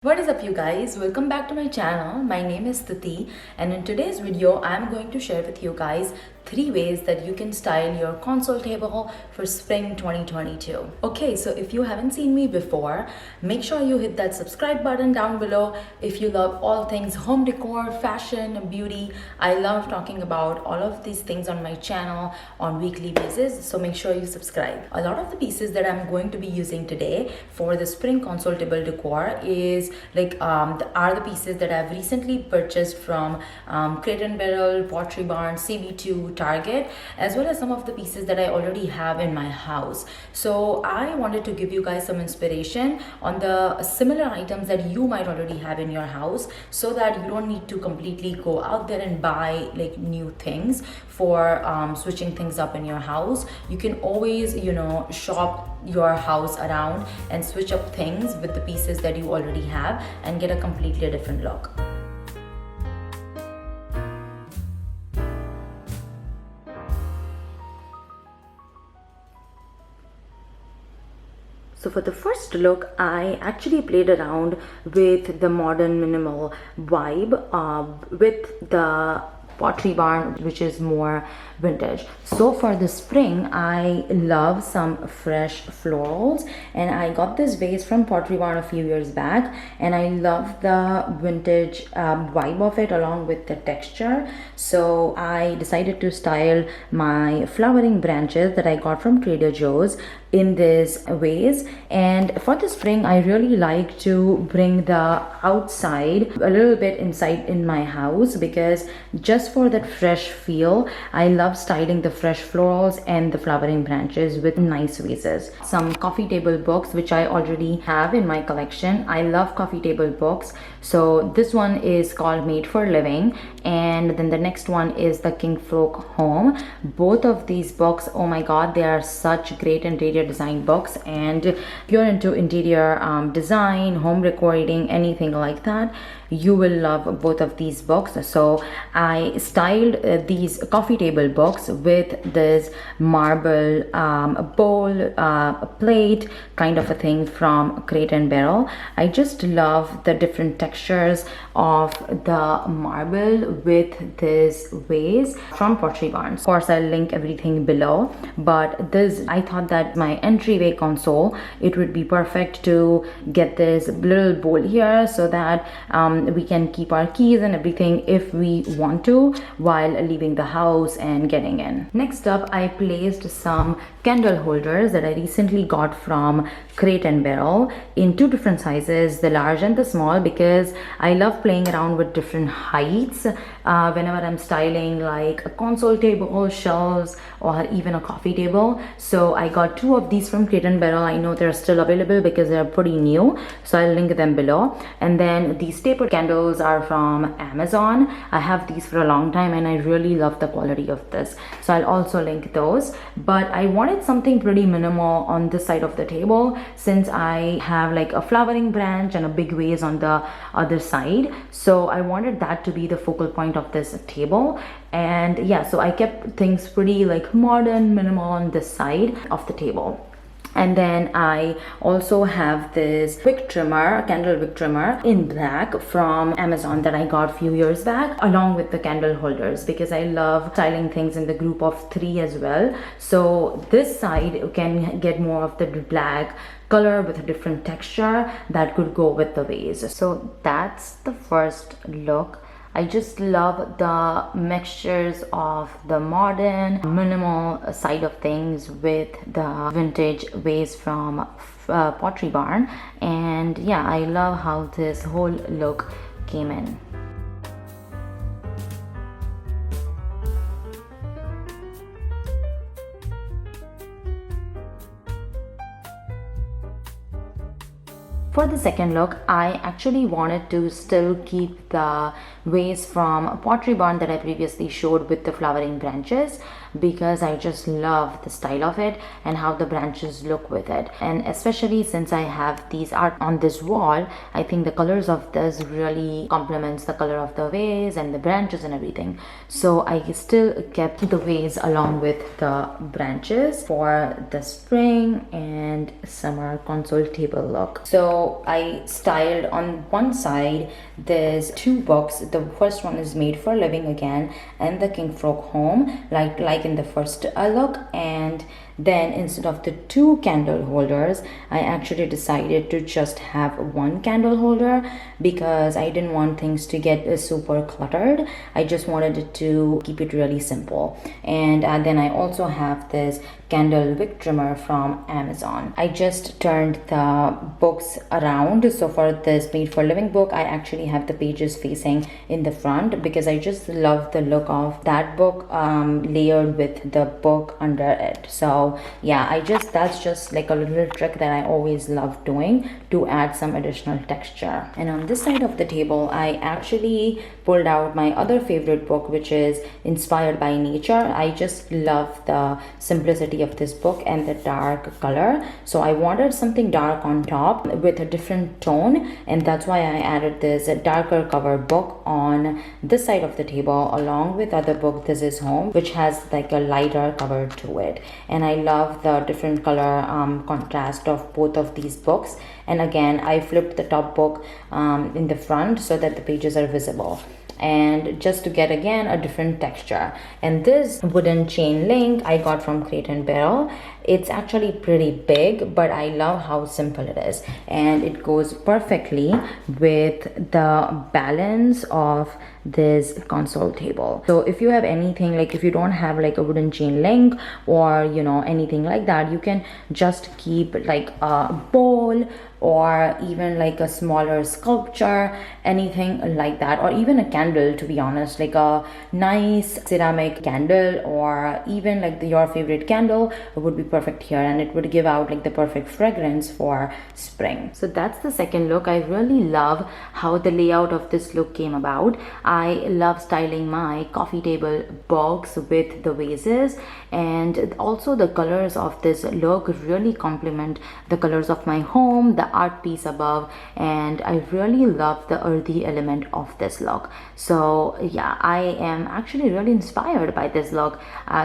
What is up you guys, welcome back to my channel. My name is Stuti and in today's video I'm going to share with you guys 3 ways that you can style your console table for spring 2022. Okay, so if you haven't seen me before, make sure you hit that subscribe button down below. If you love all things home decor, fashion, beauty, I love talking about all of these things on my channel on weekly basis, so make sure you subscribe. A lot of the pieces that I'm going to be using today for the spring console table decor is are the pieces that I've recently purchased from Crate and Barrel, Pottery Barn, CB2, Target, as well as some of the pieces that I already have in my house. So I wanted to give you guys some inspiration on the similar items that you might already have in your house, so that you don't need to completely go out there and buy like new things for switching things up in your house. You can always, shop your house around and switch up things with the pieces that you already have and get a completely different look. So for the first look, I actually played around with the modern minimal vibe with the Pottery Barn, which is more vintage. So for the spring, I love some fresh florals, and I got this vase from Pottery Barn a few years back, and I love the vintage vibe of it along with the texture. So I decided to style my flowering branches that I got from Trader Joe's in this vase. And for the spring, I really like to bring the outside a little bit inside in my house, because just for that fresh feel, I love styling the fresh florals and the flowering branches with nice vases. Some coffee table books which I already have in my collection. I love coffee table books. So this one is called Made for Living, and then the next one is the King Folk Home. Both of these books, oh my god, they are such great interior design books, and if you're into interior design, home decorating, anything like that, you will love both of these books. So I styled these coffee table books with this marble bowl, plate kind of a thing from Crate and Barrel. I just love the different textures of the marble with this vase from Pottery Barn. Of course, I'll link everything below, but this, I thought that my entryway console, it would be perfect to get this little bowl here, so that we can keep our keys and everything if we want to while leaving the house and getting in. Next up, I placed some candle holders that I recently got from Crate and Barrel in 2 different sizes, the large and the small, because I love playing around with different heights whenever I'm styling like a console table, shelves, or even a coffee table. So I got 2 of these from Crate and Barrel. I know they're still available because they're pretty new, so I'll link them below. And then these tapered candles are from Amazon. I have these for a long time and I really love the quality of this, so I'll also link those. But I wanted something pretty minimal on this side of the table, since I have like a flowering branch and a big vase on the other side. So I wanted that to be the focal point of this table. And yeah, so I kept things pretty like modern, minimal on this side of the table. And then I also have this wick trimmer, candle wick trimmer in black from Amazon that I got a few years back, along with the candle holders, because I love styling things in the group of 3 as well. So this side can get more of the black color with a different texture that could go with the vase. So that's the first look. I just love the mixtures of the modern, minimal side of things with the vintage vase from Pottery Barn. And yeah, I love how this whole look came in. For the second look, I actually wanted to still keep the vase from Pottery Barn that I previously showed with the flowering branches, because I just love the style of it and how the branches look with it. And especially since I have these art on this wall, I think the colors of this really complements the color of the vase and the branches and everything. So I still kept the vase along with the branches for the spring and summer console table look. So I styled on one side there's two books. The first one is Made for Living again and the King Frog Home, like in the first look. And then instead of the two candle holders, I actually decided to just have one candle holder because I didn't want things to get super cluttered. I just wanted it to keep it really simple. And then I also have this candle wick trimmer from Amazon. I just turned the books around. So for this Made for Living book, I actually have the pages facing in the front because I just love the look of that book layered with the book under it. So yeah, that's just like a little trick that I always love doing to add some additional texture. And on this side of the table, I actually pulled out my other favorite book, which is Inspired by Nature. I just love the simplicity of this book and the dark color, so I wanted something dark on top with a different tone, and that's why I added this darker cover book on this side of the table along with other book, This Is Home, which has like a lighter cover to it. And I love the different color contrast of both of these books. And again, I flipped the top book in the front so that the pages are visible, and just to get again a different texture. And this wooden chain link I got from Crate and Barrel. It's actually pretty big, but I love how simple it is, and it goes perfectly with the balance of this console table. So if you have anything, like if you don't have like a wooden chain link or anything like that, you can just keep like a bowl or even like a smaller sculpture, anything like that, or even a candle, to be honest, like a nice ceramic candle or even like your favorite candle would be perfect here, and it would give out like the perfect fragrance for spring. So that's the second look. I really love how the layout of this look came about. I love styling my coffee table box with the vases, and also the colors of this look really complement the colors of my home, the art piece above, and I really love the earthy element of this look. So yeah, I am actually really inspired by this look.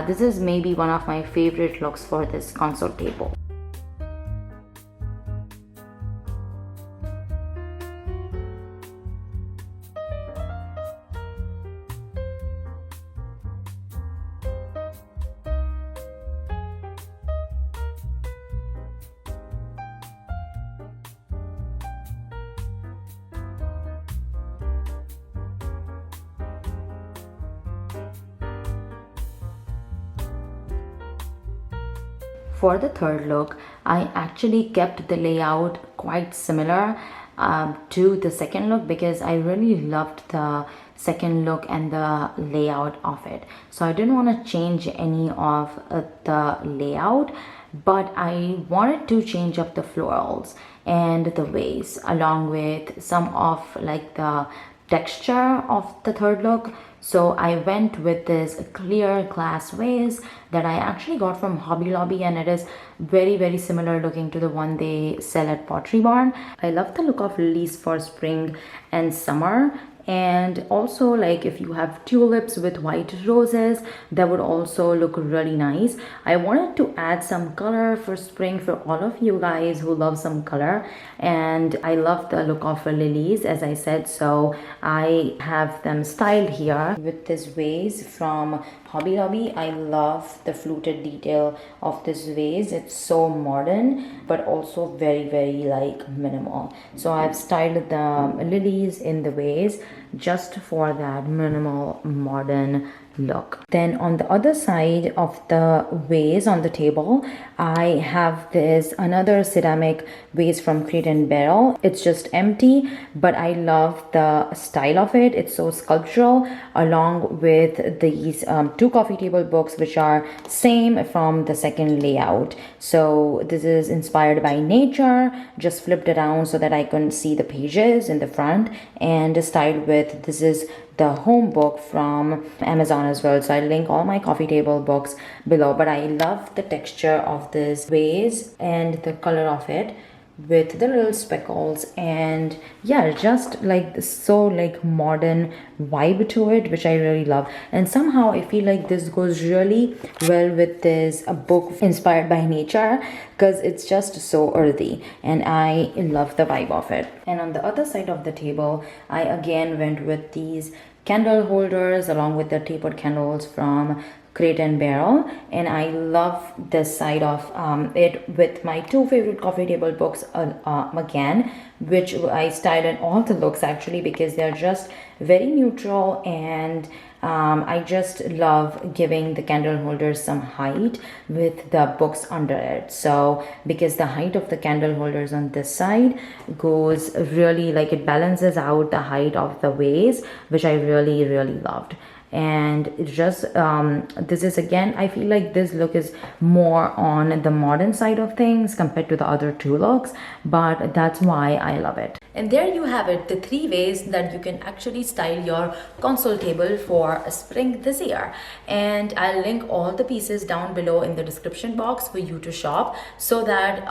This is maybe one of my favorite looks for this console table. For the third look, I actually kept the layout quite similar to the second look because I really loved the second look and the layout of it. So I didn't want to change any of the layout, but I wanted to change up the florals and the vase along with some of like the texture of the third look. So I went with this clear glass vase that I actually got from Hobby Lobby, and it is very, very similar looking to the one they sell at Pottery Barn. I love the look of lilies for spring and summer. And also, like if you have tulips with white roses, that would also look really nice. I wanted to add some color for spring for all of you guys who love some color, and I love the look of lilies, as I said, so I have them styled here with this vase from Hobby Lobby. I love the fluted detail of this vase. It's so modern but also very, very like minimal. So I've styled the lilies in the vase just for that minimal modern look. Then on the other side of the vase on the table, I have this another ceramic vase from Crate and Barrel. It's just empty, but I love the style of it. It's so sculptural, along with these two coffee table books which are same from the second layout. So this is Inspired by Nature, just flipped around so that I can see the pages in the front, and styled with This Is the home book from Amazon as well. So I'll link all my coffee table books below. But I love the texture of this vase and the color of it with the little speckles, and yeah, just like so like modern vibe to it, which I really love. And somehow I feel like this goes really well with this a book inspired by nature, because it's just so earthy and I love the vibe of it. And on the other side of the table, I again went with these candle holders along with the tapered candles from Crate and Barrel, and I love this side of it with my two favorite coffee table books again, which I styled in all the looks actually, because they're just very neutral, and I just love giving the candle holders some height with the books under it. So because the height of the candle holders on this side goes really like it balances out the height of the vase, which I really loved. And it just this is again, I feel like this look is more on the modern side of things compared to the other two looks, but that's why I love it. And there you have it, the three ways that you can actually style your console table for spring this year. And I'll link all the pieces down below in the description box for you to shop, so that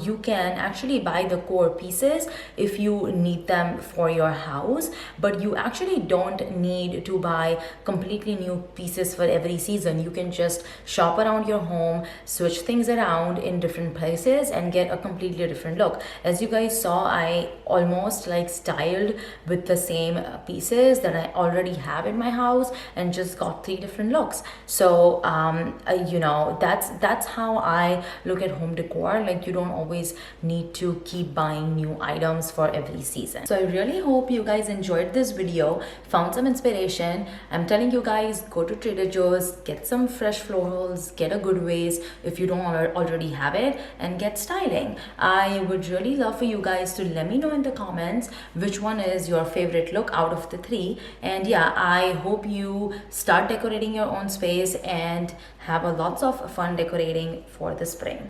you can actually buy the core pieces if you need them for your house, but you actually don't need to buy completely new pieces for every season. You can just shop around your home, switch things around in different places, and get a completely different look. As you guys saw, I almost like styled with the same pieces that I already have in my house and just got three different looks. So you know, that's how I look at home decor. Like, you don't always need to keep buying new items for every season. So I really hope you guys enjoyed this video, found some inspiration. I'm telling you guys, go to Trader Joe's, get some fresh florals, get a good vase if you don't already have it, and get styling. I would really love for you guys to let me know in the comments which one is your favorite look out of the three. And yeah, I hope you start decorating your own space and have a lots of fun decorating for the spring.